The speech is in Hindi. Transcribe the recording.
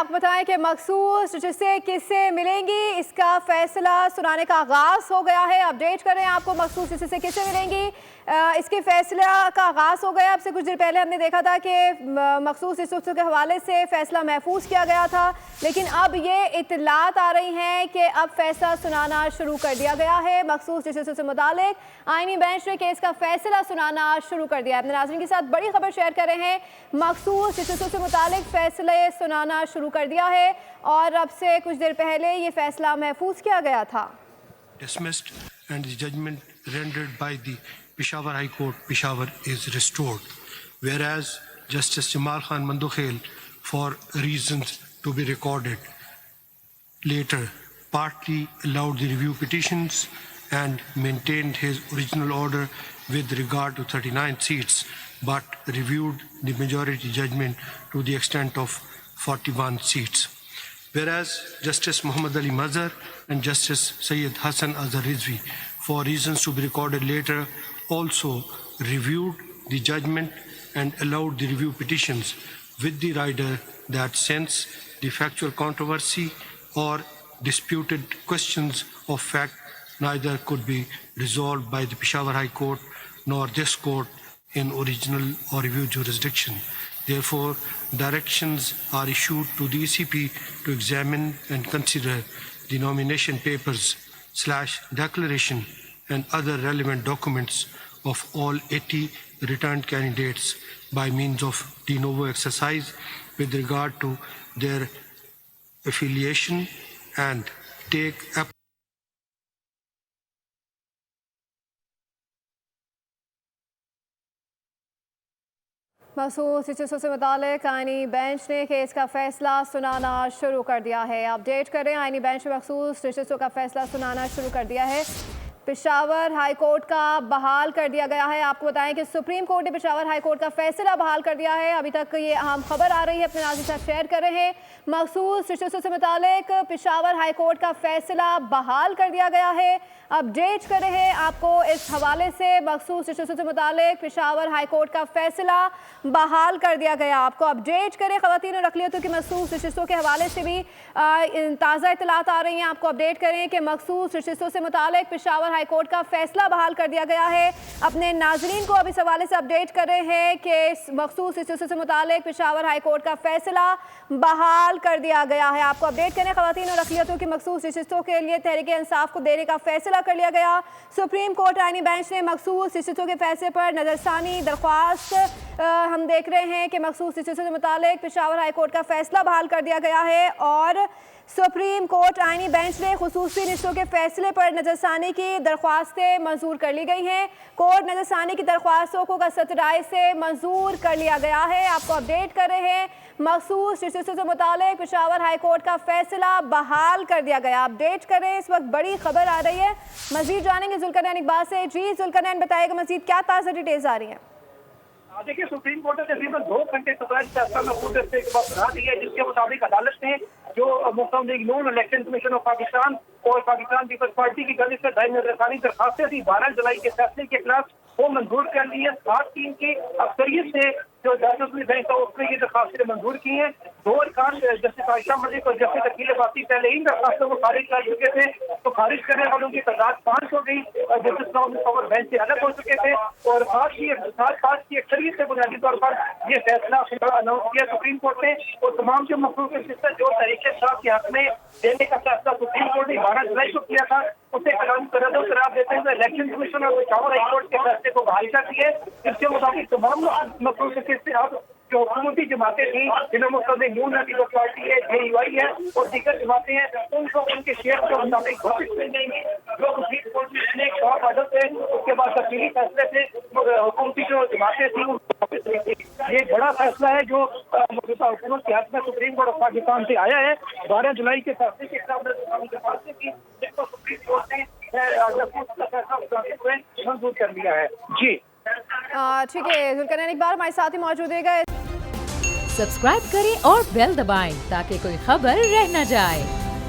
आपको बताएं कि मखसूस जिससे किससे मिलेंगी, इसका फैसला सुनाने का आगाज़ हो गया है। अपडेट कर रहे हैं आपको, मखसूस जिससे किससे मिलेंगी, इसके फैसला का आगाज़ हो गया। अब से कुछ देर पहले हमने देखा था कि मखसूस हिस्सों के हवाले से फैसला महफूज किया गया था, लेकिन अब ये इत्तलात आ रही हैं कि अब फैसला सुनाना शुरू कर दिया गया है। मखसूस हिस्सों से मुतालिक आईनी बेंच ने केस का फैसला सुनाना शुरू कर दिया है। अपने नाज़रीन के साथ बड़ी खबर शेयर कर रहे हैं, मखसूस हिस्सों से मुतालिक फैसले सुनाना शुरू कर दिया है और अब से कुछ देर पहले ये फैसला महफूज किया गया था। Dismissed and the judgment rendered by the Peshawar High Court, Peshawar is restored. Whereas Justice Jamal Khan Mandukhel, for reasons to be recorded later, partly allowed the review petitions and maintained his original order with regard to 39 seats, but reviewed the majority judgment to the extent of 41 seats. Whereas Justice Muhammad Ali Mazhar and Justice Sayyid Hassan Azhar Rizvi, for reasons to be recorded later, also reviewed the judgment and allowed the review petitions with the rider that since the factual controversy or disputed questions of fact neither could be resolved by the Peshawar High Court nor this court in original or review jurisdiction. Therefore, directions are issued to the ECP to examine and consider the nomination papers / declaration and other relevant documents of all 80 returned candidates by means of de novo exercise with regard to their affiliation and take मखसूस हिस्सों से मुतालिक आईनी बेंच ने केस का फैसला सुनाना शुरू कर दिया है। अपडेट करें, आईनी बेंच ने मखसूस हिस्सों का फैसला सुनाना शुरू कर दिया है। पेशावर हाई कोर्ट का बहाल कर दिया गया है। आपको बताएं कि सुप्रीम कोर्ट ने पेशावर हाई कोर्ट का फैसला बहाल कर दिया है। अभी तक ये अहम खबर आ रही है, अपने नाज़रीन के साथ शेयर कर रहे हैं। मखसूस हिस्सों से मुतालिक पेशावर हाई कोर्ट का फैसला बहाल कर दिया गया है। अपडेट कर रहे हैं आपको इस हवाले से, मखसूस हिस्सों से मुतालिक पेशावर हाई कोर्ट का फैसला बहाल कर दिया गया। आपको अपडेट करें, ख़वातीन और अक़लियतों की मखसूस हिस्सों के हवाले से भी ताज़ा इत्तलात आ रही हैं। आपको अपडेट करें कि मखसूस हिस्सों से मुतालिक पेशावर हाई कोर्ट का फैसला बहाल कर दिया गया है। अपने नाजरीन को अब इस हवाले से अपडेट कर रहे हैं कि मखसूस हिस्सों से मुतालिक पेशावर हाई कोर्ट का फैसला बहाल कर दिया गया है। आपको अपडेट करें, ख़वातीन और अक़लियतों की मखसूस हिस्सों के लिए तहरीक इंसाफ को देने का फैसला कर लिया गया। सुप्रीम कोर्ट आईनी बेंच ने मखसूस हिस्सों के फैसले पर नजरसानी दरख्वास्त हम देख रहे हैं कि मखसूस हिस्सों से मुतालिक पेशावर हाई कोर्ट का फैसला बहाल कर दिया गया है और सुप्रीम कोर्ट आईनी बेंच ने खुसूसी हिस्सों के फैसले पर नजरसानी की दरख्वास्तें मंजूर कर ली गई हैं। कोर्ट नजरसानी की दरख्वास्तों को कसरत राय से मंजूर कर लिया गया है। आपको अपडेट कर रहे हैं, मखसूस हिस्सों से मुतालिक पेशावर हाई कोर्ट का फैसला बहाल कर दिया गया। अपडेट करें, इस वक्त बड़ी खबर आ रही है, मजीद जानेंगे जुल्करनैन इकबाल से। जी जुल्करनैन, बताइएगा मजीद क्या ताज़ा डिटेल्स आ रही हैं? देखिए, सुप्रीम कोर्ट ने तकरीबन 2 घंटे फैसला महफूज रखने के बाद बता दिया है, जिसके मुताबिक अदालत ने जो Muslim League Noon election commission of Pakistan और पाकिस्तान पीपल्स पार्टी की जानिब से दायर नजरसानी दरखास्तें थी 12 जुलाई के फैसले के खिलाफ, वो मंजूर कर ली है। 7-3 की अक्सरियत से जो जस्टिस बेंच था उसने ये दरखास्तें मंजूर की हैं। 2 अरकान जस्टिस आयशा मलिक और जस्टिस अकील बाती पहले इन दरखास्तों को खारिज कर चुके थे, तो खारिज करने वालों की तादाद 5 हो गई। जस्टिस पावर बेंच से अलग हो चुके थे और 7 की अक्सरियत से बुनियादी तौर पर ये फैसला अनाउंस किया सुप्रीम कोर्ट ने। और तमाम जो मखसूस हिस्से जो तरीके साहब के हक में देने का फैसला सुप्रीम कोर्ट ने 12 जुलाई को किया था, उसे करार देते हुए इलेक्शन कमीशन और पेशावर हाई कोर्ट के फैसले को बहाल कर दिए। इसके मुताबिक तमाम मखसूस हिस्से अब जो हुकूमती जमातें थी, जिनमें मुस्लिम लीग नून पीपल्स पार्टी है, JUI है और दीगर जमातें हैं, उनको उनके शेयर के मुताबिक घोषित मिल जाएंगी। जो सुप्रीम कोर्ट ने एक और आदत थे, उसके बाद तफसीली फैसले से हुकूमती जो जमातें थी ये बड़ा फैसला है जो मौजूदा हुकूमत के हक में सुप्रीम कोर्ट ऑफ पाकिस्तान से आया है। 12 जुलाई के फैसले के खिलाफ की जिसको सुप्रीम कोर्ट ने मंजूर कर लिया है। जी ठीक है, जुल्करनैन इकबाल हमारे साथ ही मौजूद है। सब्सक्राइब करें और बेल दबाएं ताकि कोई खबर रह न जाए।